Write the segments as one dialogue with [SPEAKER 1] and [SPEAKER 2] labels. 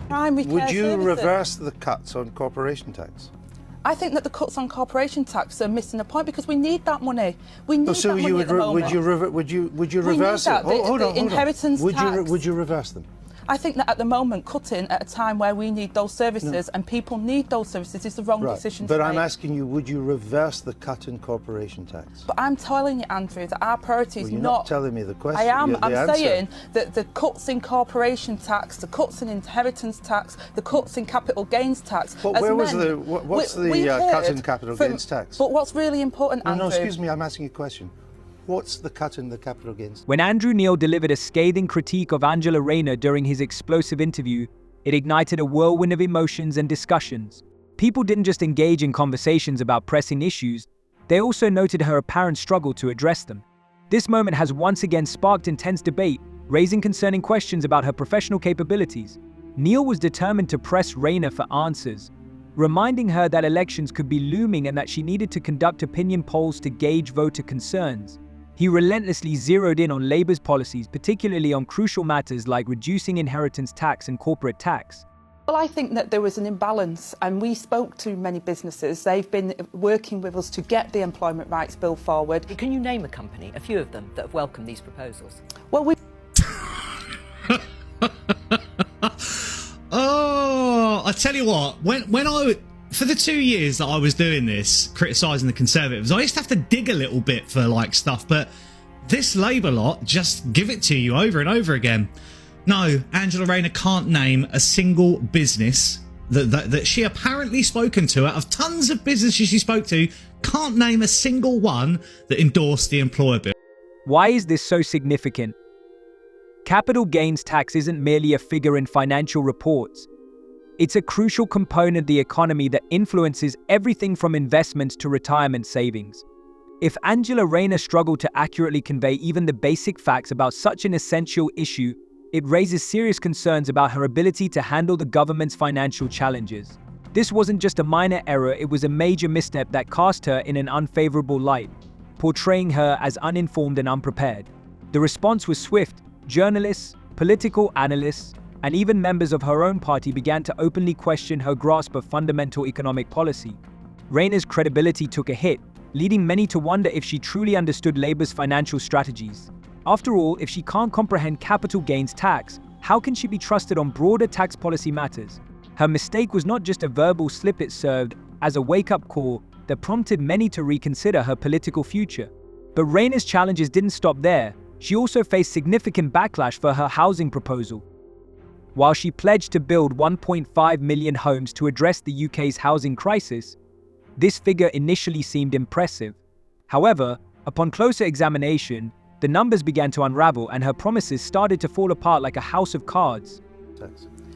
[SPEAKER 1] primary care
[SPEAKER 2] Would you
[SPEAKER 1] services.
[SPEAKER 2] reverse the cuts on corporation tax?
[SPEAKER 1] I think that the cuts on corporation tax are missing the point because we need that money. We need
[SPEAKER 2] So
[SPEAKER 1] that money
[SPEAKER 2] you
[SPEAKER 1] at the moment.
[SPEAKER 2] would you
[SPEAKER 1] We need
[SPEAKER 2] reverse
[SPEAKER 1] that.
[SPEAKER 2] it? Hold on.
[SPEAKER 1] Inheritance tax.
[SPEAKER 2] Would you reverse them?
[SPEAKER 1] I think that at the moment, cutting at a time where we need those services and people need those services is the wrong decision to
[SPEAKER 2] But
[SPEAKER 1] make.
[SPEAKER 2] I'm asking you, would you reverse the cut in corporation tax?
[SPEAKER 1] But I'm telling you, Andrew, that our priority is
[SPEAKER 2] You're
[SPEAKER 1] not...
[SPEAKER 2] not telling me the question.
[SPEAKER 1] I am.
[SPEAKER 2] The
[SPEAKER 1] I'm
[SPEAKER 2] answer.
[SPEAKER 1] saying that the cuts in corporation tax, the cuts in inheritance tax, the cuts in capital gains tax...
[SPEAKER 2] But what's the cut in capital gains tax?
[SPEAKER 1] But what's really important, Andrew...
[SPEAKER 2] No, excuse me, I'm asking you a question. What's the cut in the capital gains?
[SPEAKER 3] When Andrew Neil delivered a scathing critique of Angela Rayner during his explosive interview, it ignited a whirlwind of emotions and discussions. People didn't just engage in conversations about pressing issues, they also noted her apparent struggle to address them. This moment has once again sparked intense debate, raising concerning questions about her professional capabilities. Neil was determined to press Rayner for answers, reminding her that elections could be looming and that she needed to conduct opinion polls to gauge voter concerns. He relentlessly zeroed in on Labour's policies, particularly on crucial matters like reducing inheritance tax and corporate tax.
[SPEAKER 1] Well, I think that there was an imbalance, and we spoke to many businesses. They've been working with us to get the Employment Rights Bill forward.
[SPEAKER 4] Can you name a company, a few of them, that have welcomed these proposals?
[SPEAKER 1] Well,
[SPEAKER 5] Oh, I tell you what, for the 2 years that I was doing this, criticising the Conservatives, I used to have to dig a little bit for stuff, but this Labour lot just give it to you over and over again. No, Angela Rayner can't name a single business that she apparently spoken to. Out of tons of businesses she spoke to, can't name a single one that endorsed the employer bill.
[SPEAKER 3] Why is this so significant? Capital gains tax isn't merely a figure in financial reports. It's a crucial component of the economy that influences everything from investments to retirement savings. If Angela Rayner struggled to accurately convey even the basic facts about such an essential issue, it raises serious concerns about her ability to handle the government's financial challenges. This wasn't just a minor error, it was a major misstep that cast her in an unfavorable light, portraying her as uninformed and unprepared. The response was swift. Journalists, political analysts, and even members of her own party began to openly question her grasp of fundamental economic policy. Rayner's credibility took a hit, leading many to wonder if she truly understood Labour's financial strategies. After all, if she can't comprehend capital gains tax, how can she be trusted on broader tax policy matters? Her mistake was not just a verbal slip, it served as a wake-up call that prompted many to reconsider her political future. But Rayner's challenges didn't stop there. She also faced significant backlash for her housing proposal. While she pledged to build 1.5 million homes to address the UK's housing crisis, this figure initially seemed impressive. However, upon closer examination, the numbers began to unravel and her promises started to fall apart like a house of cards.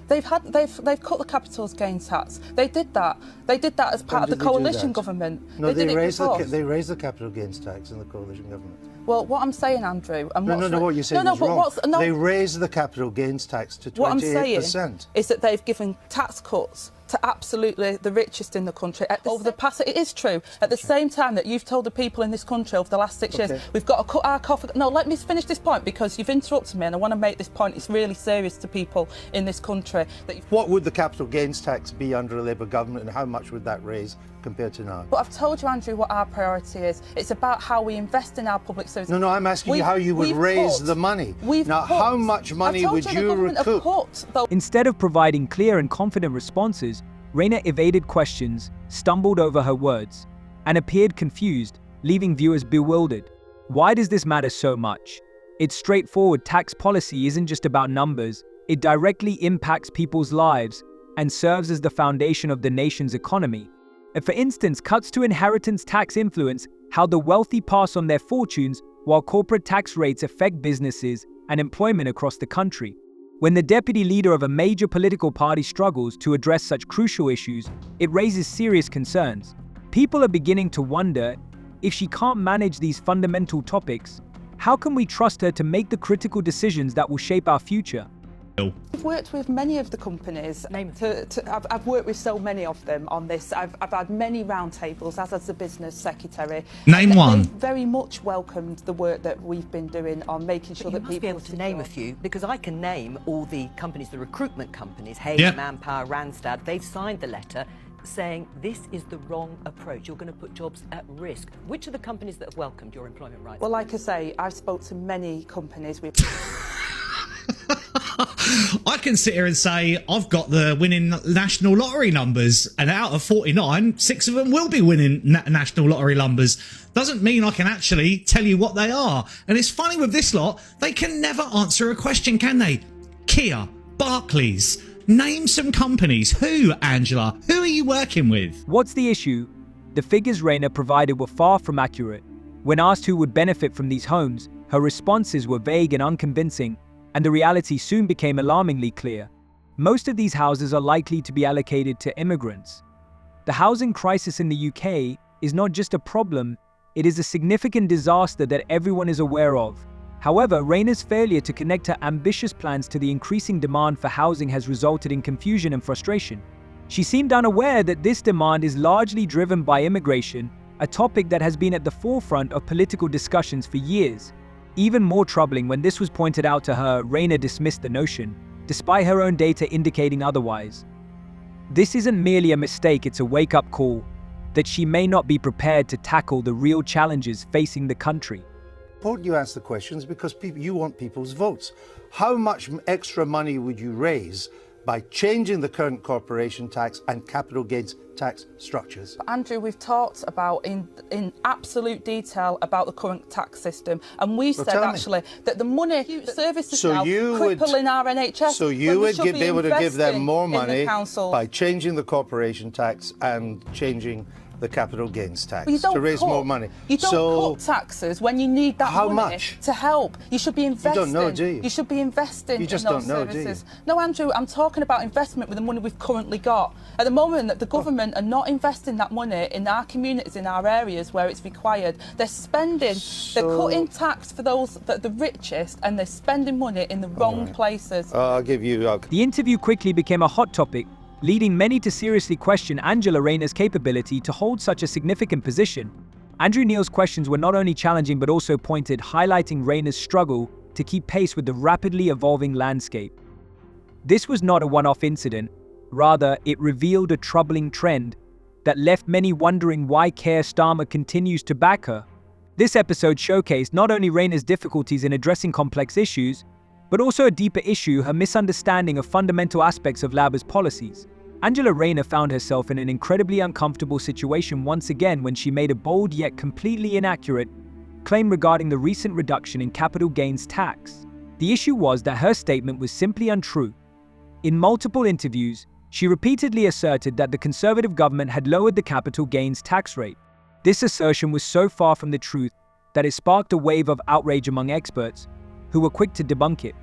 [SPEAKER 1] They've cut the capital gains tax. They did that. They did that as part of the coalition government.
[SPEAKER 2] No, they raised the capital gains tax in the coalition government.
[SPEAKER 1] Well, what I'm saying, Andrew, and
[SPEAKER 2] what you're saying is wrong. They raised the capital gains tax to 28%.
[SPEAKER 1] What I'm saying is that they've given tax cuts to absolutely the richest in the country. Over the past, it is true. At the same time that you've told the people in this country over the last 6 years, we've got to cut our coffee. No, let me finish this point because you've interrupted me, and I want to make this point. It's really serious to people in this country.
[SPEAKER 2] What would the capital gains tax be under a Labour government, and how much would that raise compared to now?
[SPEAKER 1] But I've told you, Andrew, what our priority is. It's about how we invest in our public services.
[SPEAKER 2] No, I'm asking you how you would raise the money. How much money would you recoup?
[SPEAKER 3] Instead of providing clear and confident responses, Rayner evaded questions, stumbled over her words, and appeared confused, leaving viewers bewildered. Why does this matter so much? It's straightforward. Tax policy isn't just about numbers. It directly impacts people's lives and serves as the foundation of the nation's economy. For instance, cuts to inheritance tax influence how the wealthy pass on their fortunes, while corporate tax rates affect businesses and employment across the country. When the deputy leader of a major political party struggles to address such crucial issues, it raises serious concerns. People are beginning to wonder, if she can't manage these fundamental topics, how can we trust her to make the critical decisions that will shape our future?
[SPEAKER 1] I've worked with many of the companies. I've worked with so many of them on this. I've had many roundtables, as the business secretary.
[SPEAKER 5] Name one.
[SPEAKER 1] They very much welcomed the work that we've been doing on making sure that people...
[SPEAKER 4] You must be able to name a few, because I can name all the companies, the recruitment companies, Hayes, Manpower, Randstad. They've signed the letter saying this is the wrong approach. You're going to put jobs at risk. Which are the companies that have welcomed your employment rights?
[SPEAKER 1] Well, like I say, I've spoke to many companies.
[SPEAKER 5] I can sit here and say I've got the winning national lottery numbers, and out of 49, 6 of them will be winning national lottery numbers. Doesn't mean I can actually tell you what they are. And it's funny with this lot, they can never answer a question, can they? Keir, Barclays, name some companies. Who, Angela? Who are you working with?
[SPEAKER 3] What's the issue? The figures Rayner provided were far from accurate. When asked who would benefit from these homes, her responses were vague and unconvincing, and the reality soon became alarmingly clear. Most of these houses are likely to be allocated to immigrants. The housing crisis in the UK is not just a problem, it is a significant disaster that everyone is aware of. However, Rayner's failure to connect her ambitious plans to the increasing demand for housing has resulted in confusion and frustration. She seemed unaware that this demand is largely driven by immigration, a topic that has been at the forefront of political discussions for years. Even more troubling, when this was pointed out to her, Rayner dismissed the notion, despite her own data indicating otherwise. This isn't merely a mistake, it's a wake-up call that she may not be prepared to tackle the real challenges facing the country.
[SPEAKER 2] Important you ask the questions because you want people's votes. How much extra money would you raise by changing the current corporation tax and capital gains tax structures?
[SPEAKER 1] Andrew, we've talked about in absolute detail about the current tax system, and we said actually that the money services now crippling our NHS.
[SPEAKER 2] So you would be able to give them more money by changing the corporation tax and changing the capital gains tax to raise more money.
[SPEAKER 1] You don't cut taxes when you need that money
[SPEAKER 2] much?
[SPEAKER 1] To help. You should be investing.
[SPEAKER 2] You don't know, do you?
[SPEAKER 1] You should be investing
[SPEAKER 2] you just
[SPEAKER 1] in those
[SPEAKER 2] don't know,
[SPEAKER 1] services.
[SPEAKER 2] Do you?
[SPEAKER 1] No, Andrew, I'm talking about investment with the money we've currently got. At the moment, the government are not investing that money in our communities, in our areas where it's required. They're spending, they're cutting tax for those that are the richest, and they're spending money in the wrong places.
[SPEAKER 2] I'll give you...
[SPEAKER 3] The interview quickly became a hot topic, leading many to seriously question Angela Rayner's capability to hold such a significant position. Andrew Neil's questions were not only challenging but also pointed, highlighting Rayner's struggle to keep pace with the rapidly evolving landscape. This was not a one-off incident, rather it revealed a troubling trend that left many wondering why Keir Starmer continues to back her. This episode showcased not only Rayner's difficulties in addressing complex issues, but also a deeper issue, her misunderstanding of fundamental aspects of Labour's policies. Angela Rayner found herself in an incredibly uncomfortable situation once again when she made a bold yet completely inaccurate claim regarding the recent reduction in capital gains tax. The issue was that her statement was simply untrue. In multiple interviews, she repeatedly asserted that the Conservative government had lowered the capital gains tax rate. This assertion was so far from the truth that it sparked a wave of outrage among experts, who were quick to debunk it.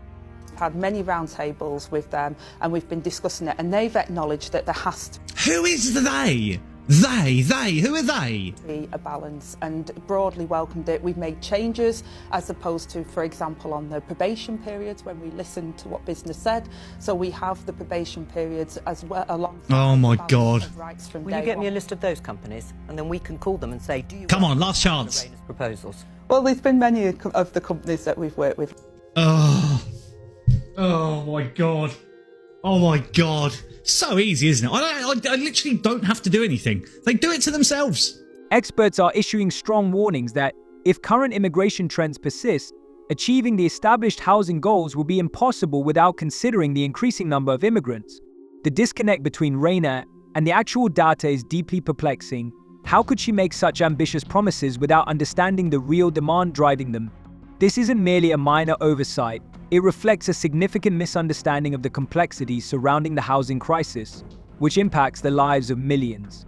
[SPEAKER 1] Had many roundtables with them, and we've been discussing it, and they've acknowledged that there has to
[SPEAKER 5] Who is they? They, who are they?
[SPEAKER 1] Be a balance, and broadly welcomed it. We've made changes as opposed to, for example, on the probation periods when we listened to what business said. So we have the probation periods as well alongside.
[SPEAKER 5] Oh my God.
[SPEAKER 4] Will you get me a list of those companies, and then we can call them and say, do you
[SPEAKER 5] come on, last chance.
[SPEAKER 4] Proposals?
[SPEAKER 1] Well, there's been many of the companies that we've worked with.
[SPEAKER 5] Oh my God. Oh my God. So easy, isn't it? I literally don't have to do anything. They do it to themselves.
[SPEAKER 3] Experts are issuing strong warnings that if current immigration trends persist, achieving the established housing goals will be impossible without considering the increasing number of immigrants. The disconnect between Rayner and the actual data is deeply perplexing. How could she make such ambitious promises without understanding the real demand driving them? This isn't merely a minor oversight. It reflects a significant misunderstanding of the complexities surrounding the housing crisis, which impacts the lives of millions.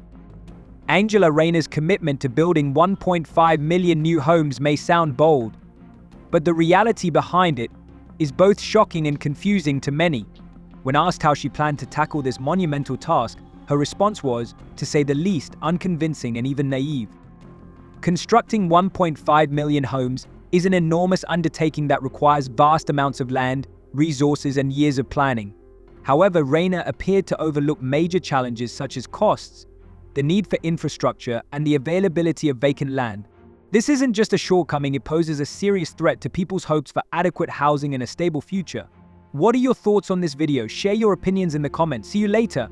[SPEAKER 3] Angela Rayner's commitment to building 1.5 million new homes may sound bold, but the reality behind it is both shocking and confusing to many. When asked how she planned to tackle this monumental task, her response was, to say the least, unconvincing and even naive. Constructing 1.5 million homes is an enormous undertaking that requires vast amounts of land, resources, and years of planning. However, Rayner appeared to overlook major challenges such as costs, the need for infrastructure, and the availability of vacant land. This isn't just a shortcoming, it poses a serious threat to people's hopes for adequate housing and a stable future. What are your thoughts on this video? Share your opinions in the comments. See you later.